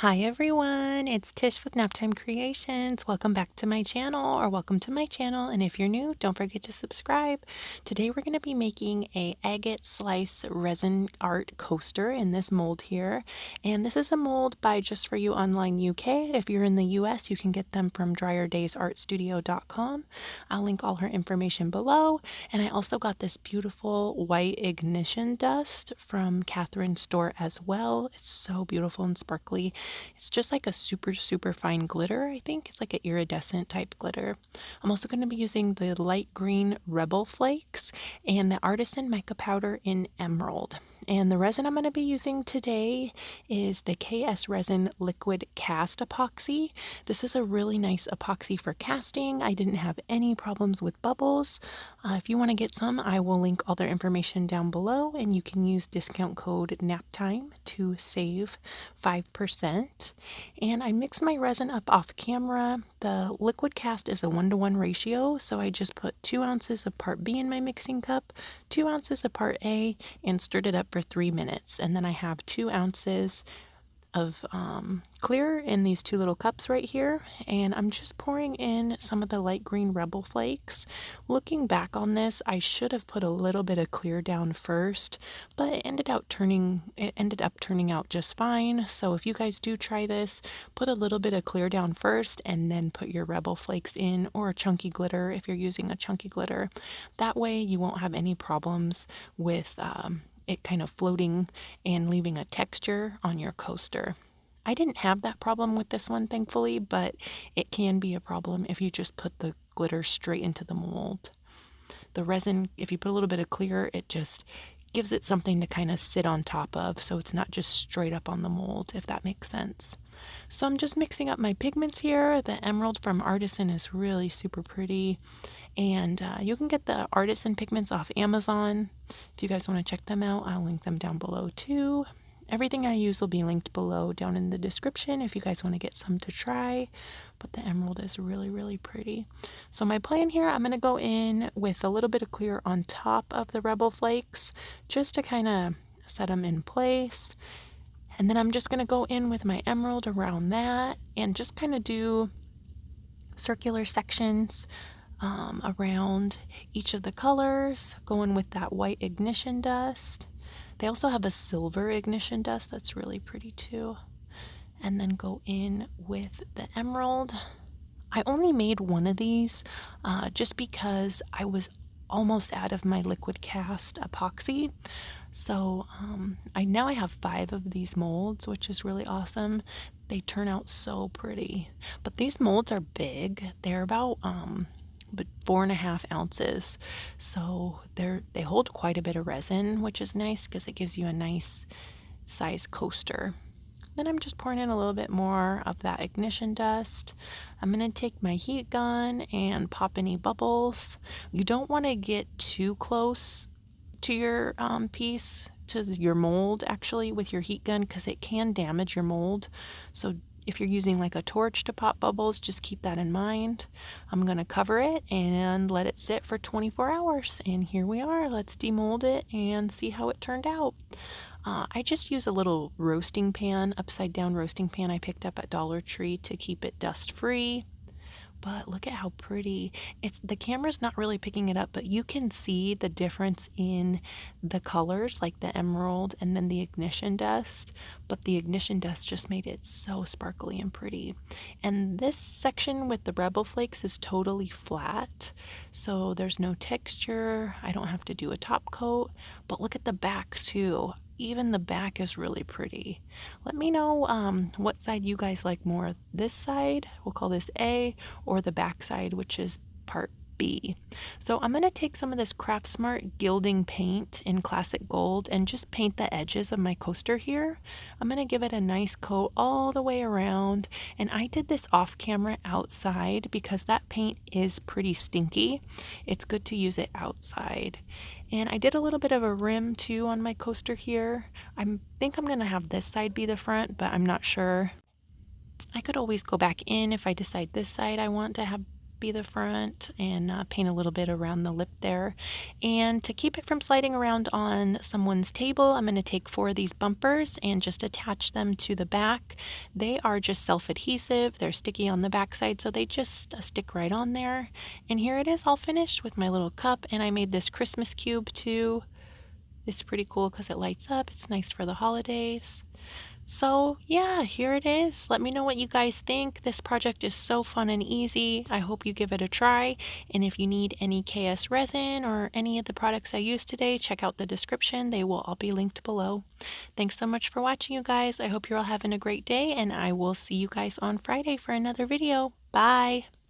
Hi everyone, it's Tish with Naptime Creations. Welcome back to my channel, or welcome to my channel, and if you're new, don't forget to subscribe. Today we're going to be making a agate slice resin art coaster in this mold here, and this is a mold by Just For You Online UK. If you're in the US, you can get them from dryerdaysartstudio.com. I'll link all her information below, and I also got this beautiful white ignition dust from Catherine's store as well. It's so beautiful and sparkly. It's just like a super fine glitter. I think it's like an iridescent type glitter. I'm also going to be using the light green Rebel Flakes and the Artisan mica powder in emerald. And the resin I'm going to be using today is the KSRESIN liquid cast epoxy. This is a really nice epoxy for casting. I didn't have any problems with bubbles. If you want to get some, I will link all their information down below, and you can use discount code NAPTIME to save 5%. And I mix my resin up off camera. The liquid cast is a 1-to-1 ratio, so I just put 2 ounces of part B in my mixing cup, 2 ounces of part A, and stirred it up for 3 minutes. And then I have 2 ounces of clear in these 2 little cups right here, and I'm just pouring in some of the light green Rebel Flakes. Looking back on this, I should have put a little bit of clear down first, but it ended up turning out just fine. So if you guys do try this, put a little bit of clear down first and then put your Rebel Flakes in, or a chunky glitter if you're using a chunky glitter. That way you won't have any problems with it kind of floating and leaving a texture on your coaster. I didn't have that problem with this one, thankfully, but it can be a problem if you just put the glitter straight into the mold. The resin, if you put a little bit of clear, it just gives it something to kind of sit on top of, so it's not just straight up on the mold, if that makes sense. So I'm just mixing up my pigments here. The emerald from Artisan is really super pretty, and you can get the Artisan pigments off Amazon. If you guys want to check them out, I'll link them down below too. Everything I use will be linked below down in the description if you guys want to get some to try. But the emerald is really pretty. So my plan here, I'm going to go in with a little bit of clear on top of the Rebel Flakes just to kind of set them in place. And then I'm just going to go in with my emerald around that and just kind of do circular sections around each of the colors, going with that white ignition dust. They also have a silver ignition dust that's really pretty too. And then go in with the emerald. I only made one of these just because I was almost out of my liquid cast epoxy. So now I have 5 of these molds, which is really awesome. They turn out so pretty. But these molds are big. They're about 4.5 ounces, so they hold quite a bit of resin, which is nice because it gives you a nice size coaster. Then I'm just pouring in a little bit more of that ignition dust. I'm going to take my heat gun and pop any bubbles. You don't want to get too close to your piece, to your mold actually, with your heat gun, because it can damage your mold. So if you're using like a torch to pop bubbles, just keep that in mind. I'm going to cover it and let it sit for 24 hours. And here we are. Let's demold it and see how it turned out. I just use a little roasting pan, upside down roasting pan I picked up at Dollar Tree to keep it dust free. But look at how pretty. The camera's not really picking it up, but you can see the difference in the colors, like the emerald and then the ignition dust. But the ignition dust just made it so sparkly and pretty. And this section with the Rebel Flakes is totally flat, so there's no texture. I don't have to do a top coat. But look at the back too. Even the back is really pretty. Let me know what side you guys like more. This side, we'll call this A, or the back side, which is part B. So I'm going to take some of this Craft Smart gilding paint in classic gold and just paint the edges of my coaster here. I'm going to give it a nice coat all the way around, and I did this off camera outside because that paint is pretty stinky. It's good to use it outside. And I did a little bit of a rim too on my coaster here. I think I'm going to have this side be the front, but I'm not sure. I could always go back in if I decide this side I want to have be the front, and paint a little bit around the lip there. And to keep it from sliding around on someone's table, I'm going to take 4 of these bumpers and just attach them to the back. They are just self-adhesive. They're sticky on the back side, so they just stick right on there. And here it is all finished with my little cup, and I made this Christmas cube too. It's pretty cool because it lights up. It's nice for the holidays. So yeah, here it is. Let me know what you guys think. This project is so fun and easy. I hope you give it a try. And if you need any KS resin or any of the products I used today, check out the description. They will all be linked below. Thanks so much for watching, you guys. I hope you're all having a great day, and I will see you guys on Friday for another video. Bye!